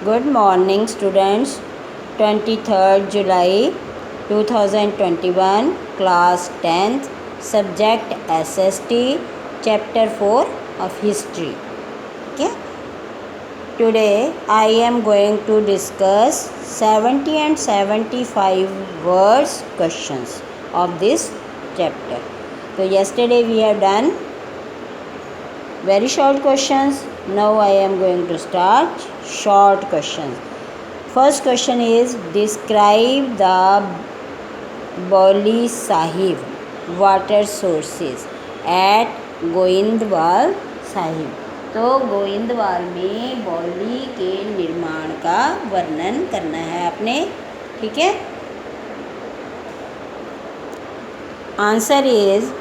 Good morning, students. 23rd July 2021, class 10th, subject SST, chapter 4 of history. Okay. Today I am going to discuss 70 and 75 words questions of this chapter. So yesterday we have done very short questions. Now I am going to start short questions. First question is, describe the Bauli Sahib water sources at Goindwal Sahib. तो गोइंदवाल में बाउली के निर्माण का वर्णन करना है आपने. ठीक है. Answer is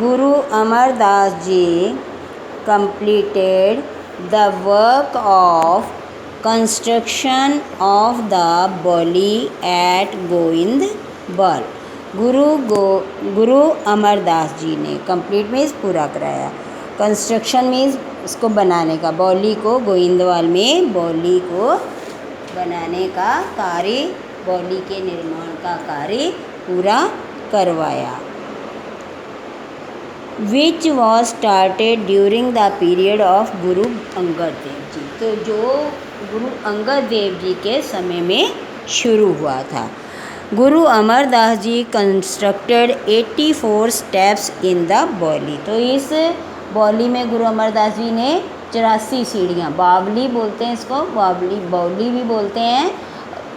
Guru Amar Das Ji completed the work of construction of the Bauli at Goindwal. Guru Amar Das ji ने कंप्लीट मीन्स पूरा कराया, कंस्ट्रक्शन मीन्स इसको बनाने का, बाउली को गोइंदवाल में बाउली को बनाने का कार्य, बाउली के निर्माण का कार्य पूरा करवाया. Which was started during the period of Guru Angad Dev ji. तो जो गुरु अंगद देव जी के समय में शुरू हुआ था. गुरु अमरदास जी कंस्ट्रक्टेड 84 स्टेप्स इन द बाउली. तो इस बाउली में गुरु अमरदास जी ने 84 सीढ़ियाँ, बावली बोलते हैं इसको, बाउली भी बोलते हैं,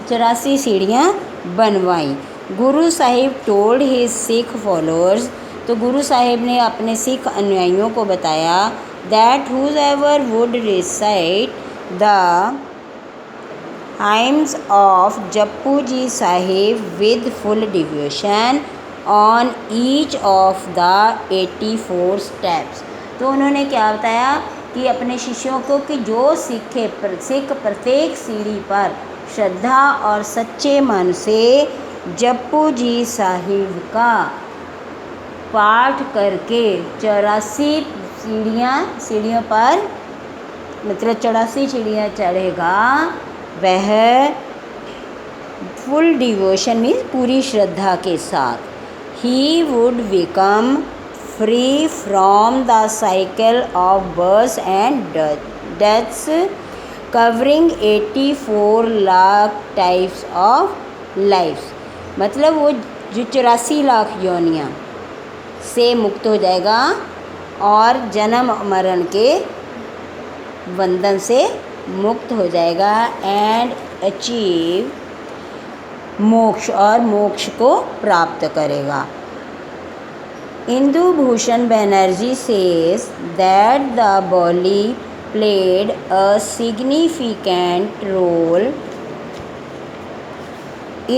84 सीढ़ियाँ बनवाई. Guru Sahib told his Sikh followers. तो गुरु साहिब ने अपने सिख अनुयायियों को बताया, that whosoever would recite the hymns of Japu ji Sahib with full devotion on each of the 84 steps. तो उन्होंने क्या बताया कि अपने शिष्यों को कि जो सिख प्रत्येक सीढ़ी पर श्रद्धा और सच्चे मन से जप्पू जी साहिब का पाठ करके 84 सीढ़ियों पर मतलब 84 सीढ़ियाँ चढ़ेगा, वह फुल डिवोशन मीन्स पूरी श्रद्धा के साथ, he would become free from the cycle of birth and deaths covering 84 lakh types of lifes. मतलब वो जो 84 लाख योनियाँ से मुक्त हो जाएगा और जन्म मरण के बंधन से मुक्त हो जाएगा एंड अचीव मोक्ष, और मोक्ष को प्राप्त करेगा. Indu Bhushan Banerjee says that the baoli played a significant role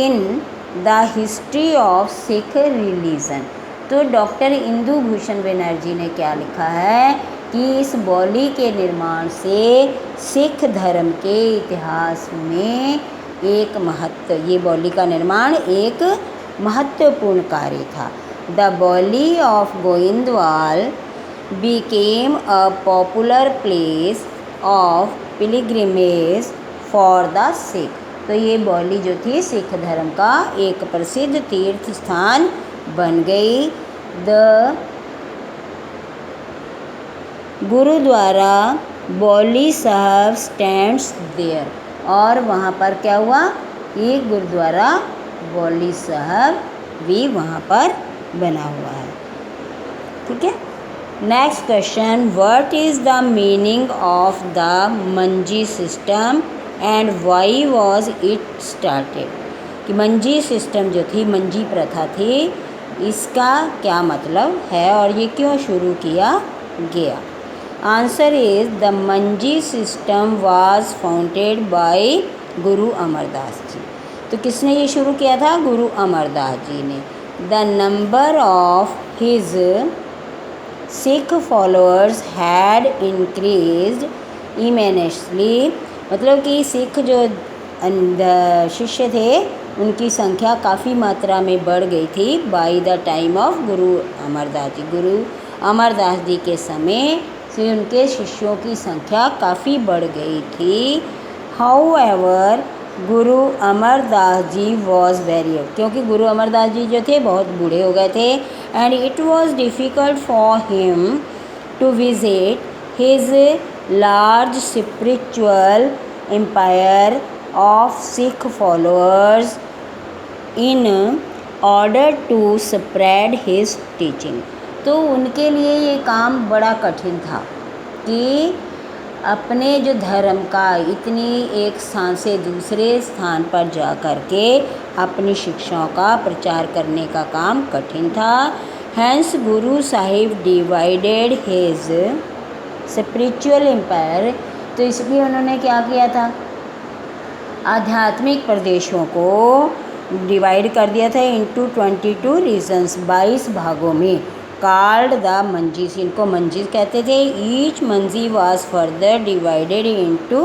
in the history of Sikh religion. तो डॉक्टर इंदु भूषण बनर्जी ने क्या लिखा है कि इस बाउली के निर्माण से सिख धर्म के इतिहास में ये बाउली का निर्माण एक महत्वपूर्ण कार्य था. द बाउली of Goindwal became a popular place of pilgrimage for the Sikh. तो ये बाउली जो थी सिख धर्म का एक प्रसिद्ध तीर्थ स्थान बन गई. द गुरुद्वारा बाउली साहब स्टैंड्स देयर. और वहाँ पर क्या हुआ, ये गुरुद्वारा बाउली साहब भी वहाँ पर बना हुआ है. ठीक है. Next question, what is the meaning of the manji system and why was it started. कि मंजी सिस्टम जो थी, मंजी प्रथा थी, इसका क्या मतलब है और ये क्यों शुरू किया गया. Answer is the manji system was founded by गुरु अमरदास जी. तो किसने ये शुरू किया था, गुरु अमरदास जी ने. The number of his Sikh followers had increased immensely. मतलब कि सिख जो शिष्य थे उनकी संख्या काफ़ी मात्रा में बढ़ गई थी बाय द टाइम ऑफ गुरु अमरदास जी. गुरु अमरदास जी के समय से उनके शिष्यों की संख्या काफ़ी बढ़ गई थी। However Guru Amar Das ji was very old, क्योंकि गुरु अमरदास जी जो थे बहुत बूढ़े हो गए थे। And it was difficult for him to visit his large spiritual empire of Sikh followers in order to spread his teaching. तो उनके लिए ये काम बड़ा कठिन था कि अपने जो धर्म का इतनी एक स्थान से दूसरे स्थान पर जा कर के अपनी शिक्षाओं का प्रचार करने का काम कठिन था। Hence Guru Sahib divided his spiritual empire, तो इसलिए उन्होंने क्या किया था, आध्यात्मिक प्रदेशों को डिवाइड कर दिया था इनटू 22 रीजन्स, 22 भागों में। कॉल्ड द मंजीस, इनको मंजीस कहते थे। Each Manji was further divided into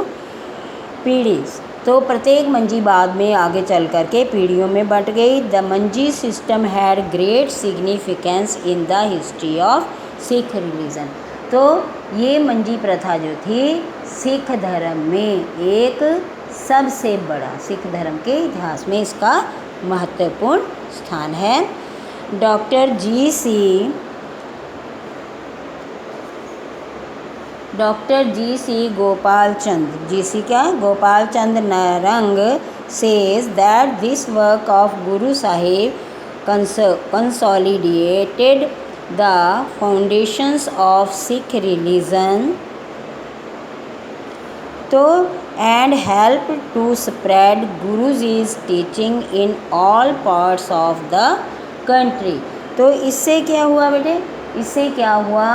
पीढ़ीज, तो प्रत्येक मंजी बाद में आगे चल कर के पीढ़ियों में बंट गई। The manji system had great significance in the history of Sikh religion, तो ये मंजी प्रथा जो थी सिख धर्म में एक सबसे बड़ा, सिख धर्म के इतिहास में इसका महत्वपूर्ण स्थान है। डॉक्टर जी सी गोपाल चंद, जी.सी. क्या, Gopal Chand Narang says that this work of Guru Sahib consolidated the foundations of Sikh religion, तो and helped to spread Guruji's teaching in all parts of the country। तो इससे क्या हुआ बेटे, इससे क्या हुआ,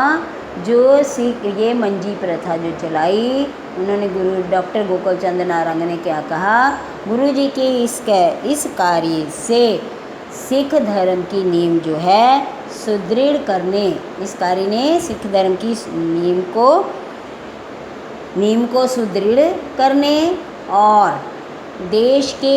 जो सिख ये मंजी प्रथा जो चलाई उन्होंने गुरु डॉक्टर गोपाल चंद नारंग ने क्या कहा, गुरुजी के इस कार्य से सिख धर्म की नींव जो है सुदृढ़ करने, इस कार्य ने सिख धर्म की नींव को सुदृढ़ करने और देश के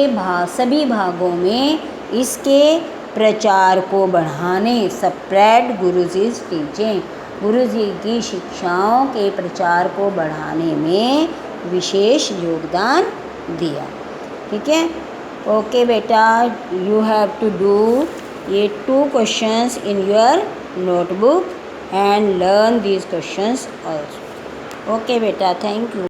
सभी भागों में इसके प्रचार को बढ़ाने, स्प्रेड गुरुजी's टीचिंग, गुरुजी की शिक्षाओं के प्रचार को बढ़ाने में विशेष योगदान दिया। ठीक है, ओके बेटा, यू हैव टू डू ये 2 questions in your notebook and learn these questions also. Okay बेटा, थैंक यू।